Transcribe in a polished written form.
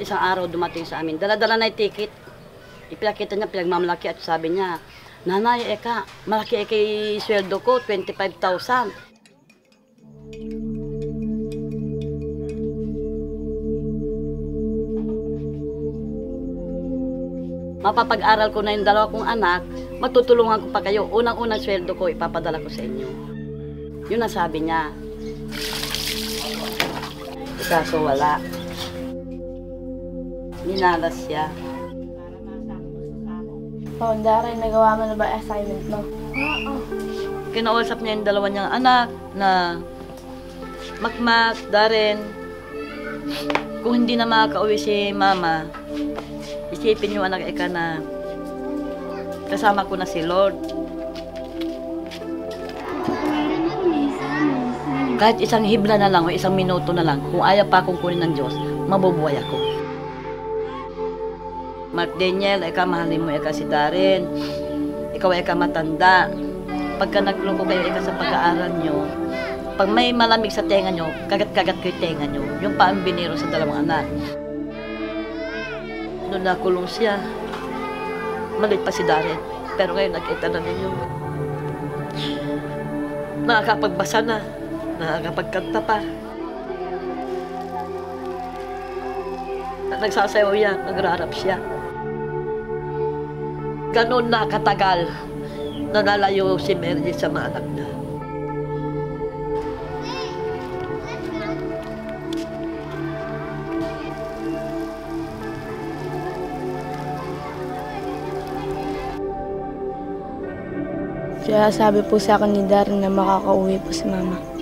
isang araw dumating sa amin. Dala-dala na yung ticket. Ipinakita niya, pinagmamalaki at sabi niya, Nanay, eka, malaki eka sweldo ko, 25,000. Mapapag-aral ko na yung dalawa kong anak, matutulungan ko pa kayo. Unang-unang sweldo ko, ipapadala ko sa inyo. Yun ang sabi niya. Kaso wala. Minalas siya. Darren, nagawa mo na ba assignment mo? Oo. Kinausap niya yung dalawa niyang anak na Makmak, Darren, kung hindi na makakauwi si Mama, isipin yung anak eka na kasama ko na si Lord. Kahit isang hibla na lang o isang minuto na lang, kung ayaw pa akong kunin ng Diyos, mabubuhay ako. Mark Daniel, eka mahalin mo eka si Darren. Ikaw eka matanda. Pagka nagloko kayo eka sa pag-aaral nyo, pag may malamig sa tenga nyo, kagat-kagat ko yung tenga nyo. Yung paambinero sa dalawang anak. Noon nakulong siya, malit pa si Darren. Pero ngayon nakita na ninyo. Nakakapagbasa na. Nakakapagkanta pa. Nagsasayaw yan, nagrarap siya. Ganon na katagal na nalayo si Mary sa mga anak niya. Kaya sabi po sa akin ni Darren na makakauwi po si Mama.